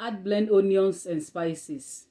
Add blend onions and spices.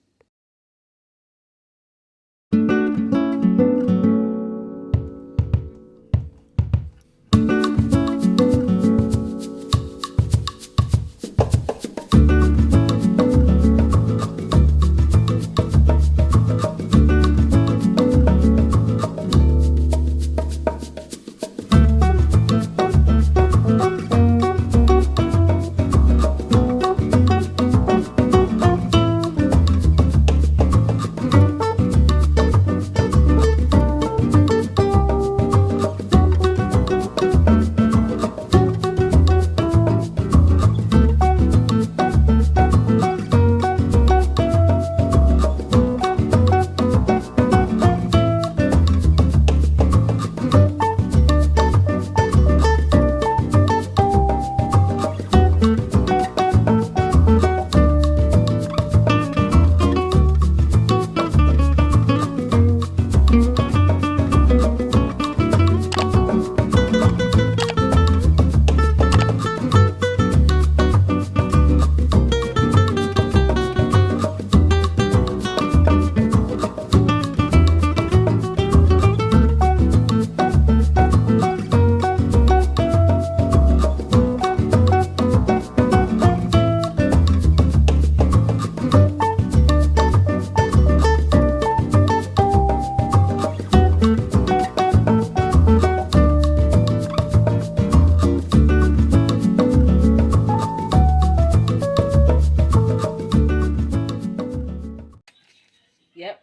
Yep,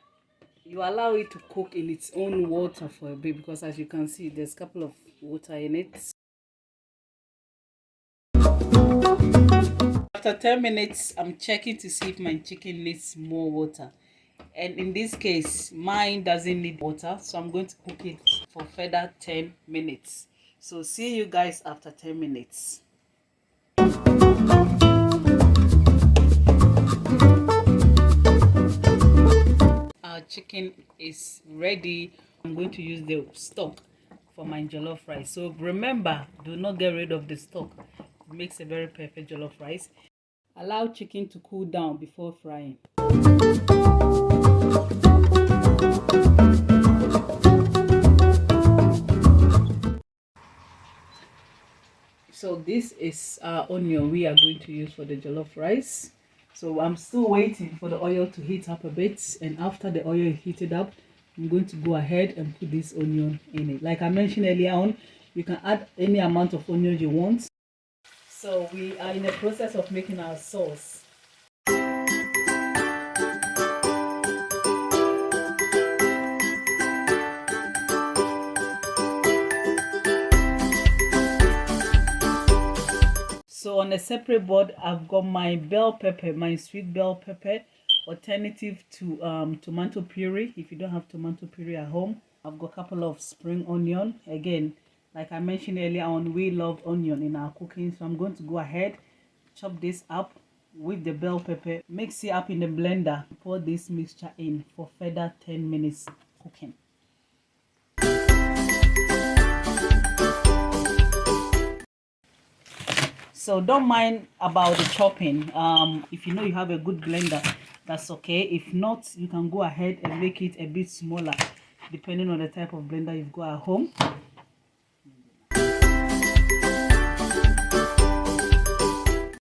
you allow it to cook in its own water for a bit, because as you can see there's a couple of water in it. After 10 minutes I'm checking to see if my chicken needs more water, and in this case mine doesn't need water, so I'm going to cook it for further 10 minutes. So see you guys after 10 minutes. Our chicken is ready. I'm going to use the stock for my jollof rice. So remember, do not get rid of the stock. It makes a very perfect jollof rice. Allow chicken to cool down before frying. So this is our onion we are going to use for the jollof rice. So I'm still waiting for the oil to heat up a bit, and after the oil is heated up, I'm going to go ahead and put this onion in it. Like I mentioned earlier on, you can add any amount of onion you want. So we are in the process of making our sauce. So on a separate board, I've got my bell pepper, my sweet bell pepper, alternative to tomato puree. If you don't have tomato puree at home, I've got a couple of spring onion. Again, like I mentioned earlier on, we love onion in our cooking, so I'm going to go ahead, chop this up with the bell pepper, mix it up in the blender, pour this mixture in for further 10 minutes cooking. So don't mind about the chopping. If you know you have a good blender, that's okay. If not, you can go ahead and make it a bit smaller depending on the type of blender you've got at home.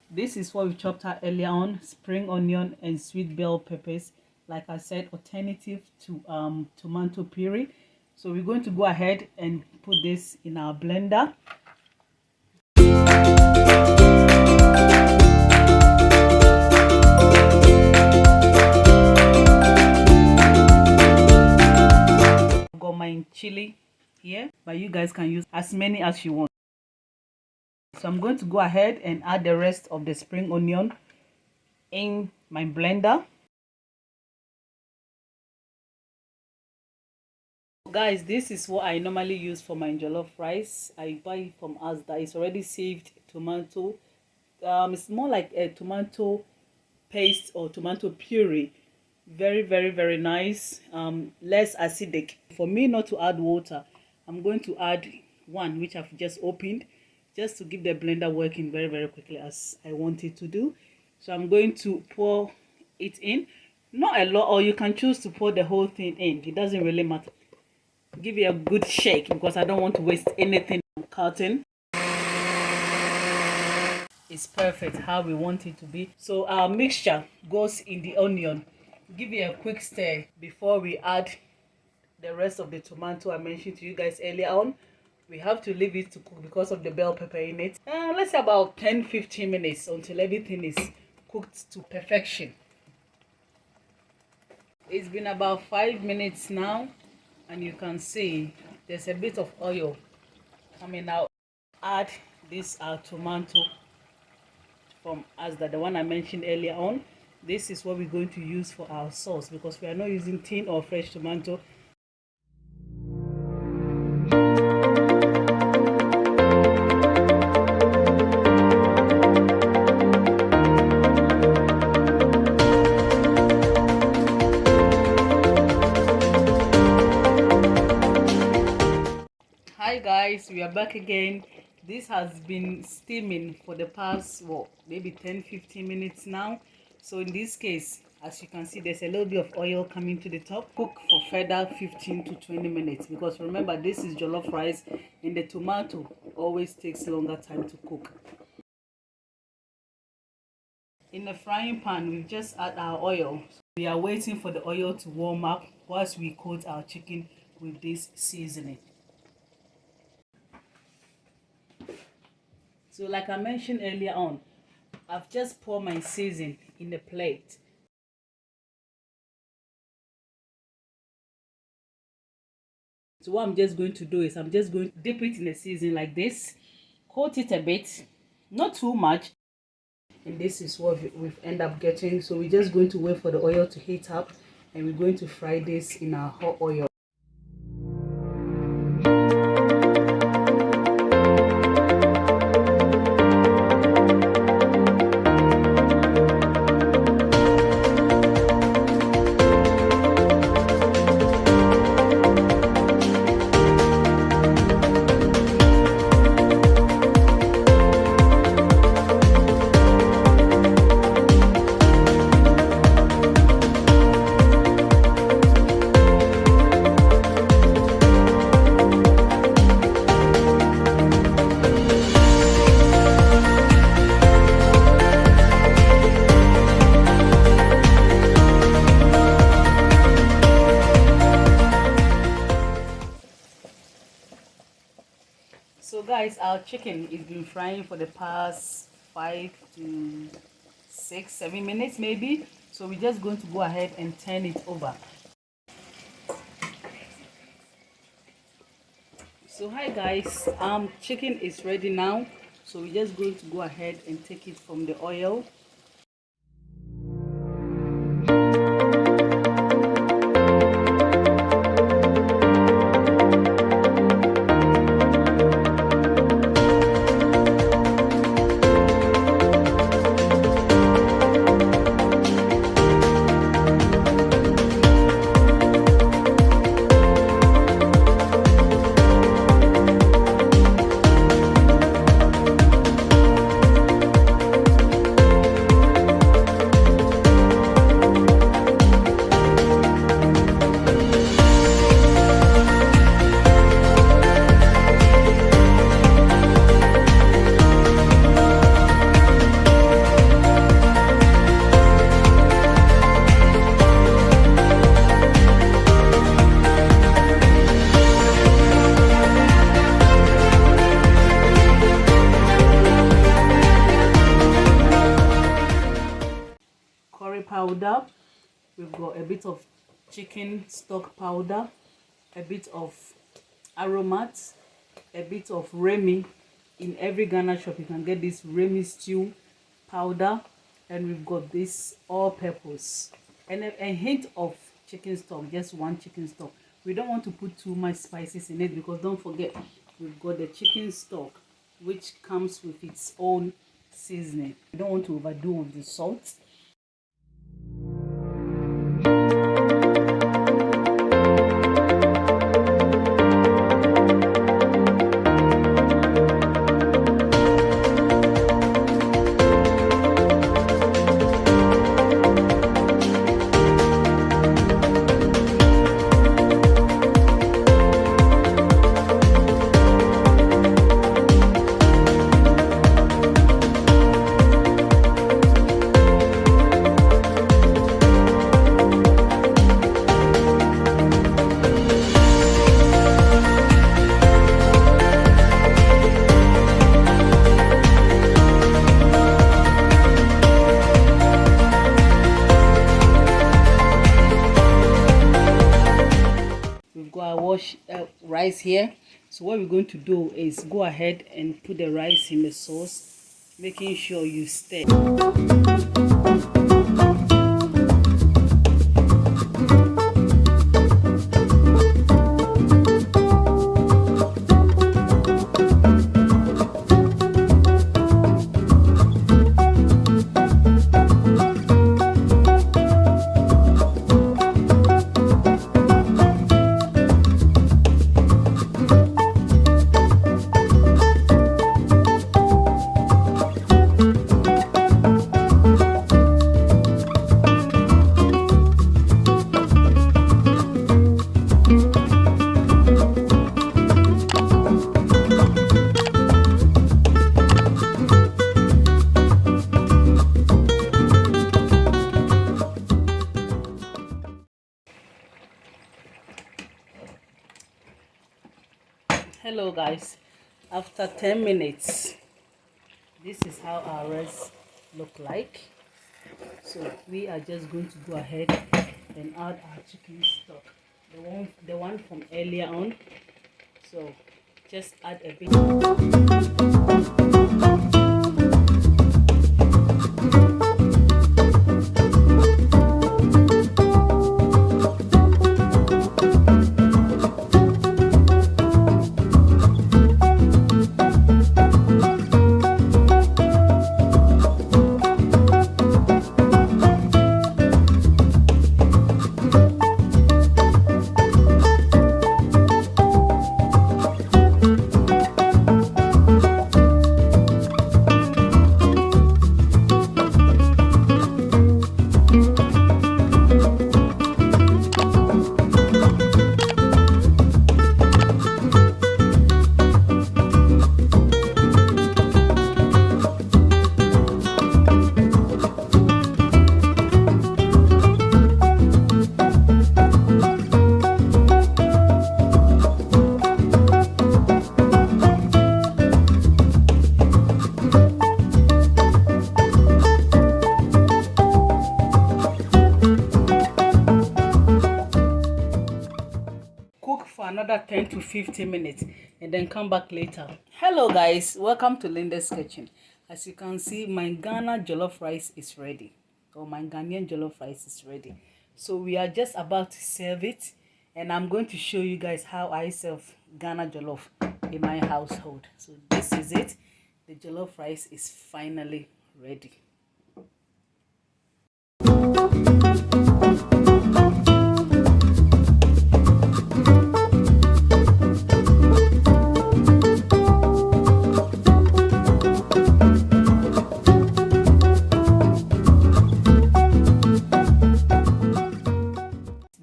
This is what we chopped out earlier on: spring onion and sweet bell peppers. Like I said, alternative to tomato puree. So we're going to go ahead and put this in our blender. My chili here, but you guys can use as many as you want. So I'm going to go ahead and add the rest of the spring onion in my blender. Guys, this is what I normally use for my jollof rice. I buy it from Asda. It's already saved tomato. It's more like a tomato paste or tomato puree. Very, very, very nice. Less acidic. For me not to add water, I'm going to add one which I've just opened, just to give the blender working very, very quickly as I want it to do. So I'm going to pour it in, not a lot, or you can choose to pour the whole thing in. It doesn't really matter. Give it a good shake because I don't want to waste anything. Cutting is perfect how we want it to be. So our mixture goes in the onion. Give it a quick stir before we add the rest of the tomato I mentioned to you guys earlier on. We have to leave it to cook because of the bell pepper in it. Let's say about 10-15 minutes until everything is cooked to perfection. It's been about 5 minutes now, and you can see there's a bit of oil coming out. Add this tomato from Asda, the one I mentioned earlier on. This is what we're going to use for our sauce because we are not using tin or fresh tomato. Hi guys, we are back again. This has been steaming for the past maybe 10-15 minutes now. So in this case, as you can see, there's a little bit of oil coming to the top. Cook for further 15 to 20 minutes because remember, this is jollof rice and the tomato always takes longer time to cook. In the frying pan, we just add our oil. We are waiting for the oil to warm up whilst we coat our chicken with this seasoning. So like I mentioned earlier on, I've just poured my seasoning in the plate. So what I'm just going to do is I'm just going to dip it in the seasoning like this, coat it a bit, not too much. And this is what we've ended up getting. So we're just going to wait for the oil to heat up and we're going to fry this in our hot oil. So guys, our chicken is been frying for the past 5 to 6-7 minutes maybe. So we're just going to go ahead and turn it over. So hi guys, chicken is ready now. So we're just going to go ahead and take it from the oil. Powder, we've got a bit of chicken stock powder, a bit of aromat, a bit of remi. In every Ghana shop you can get this remi stew powder, and we've got this all-purpose and a hint of chicken stock, just one chicken stock. We don't want to put too much spices in it because don't forget we've got the chicken stock which comes with its own seasoning. We don't want to overdo with the salt. rice here. So what we're going to do is go ahead and put the rice in the sauce, making sure you stir. Hello guys, after 10 minutes this is how our rice look like. So we are just going to go ahead and add our chicken stock, the one from earlier on. So just add a bit. Cook for another 10 to 15 minutes and then come back later. Hello guys, welcome to Linda's Kitchen. As you can see, my Ghana jollof rice is ready, or my Ghanaian jollof rice is ready. So we are just about to serve it, and I'm going to show you guys how I serve Ghana jollof in my household. So this is it. The jollof rice is finally ready.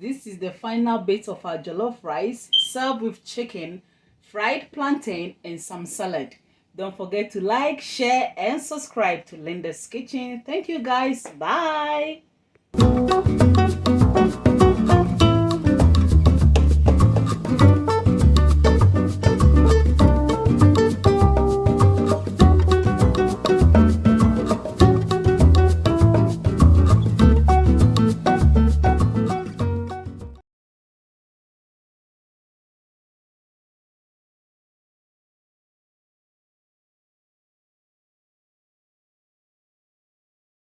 This is the final bit of our jollof rice, served with chicken, fried plantain, and some salad. Don't forget to like, share, and subscribe to Linda's Kitchen. Thank you guys. Bye.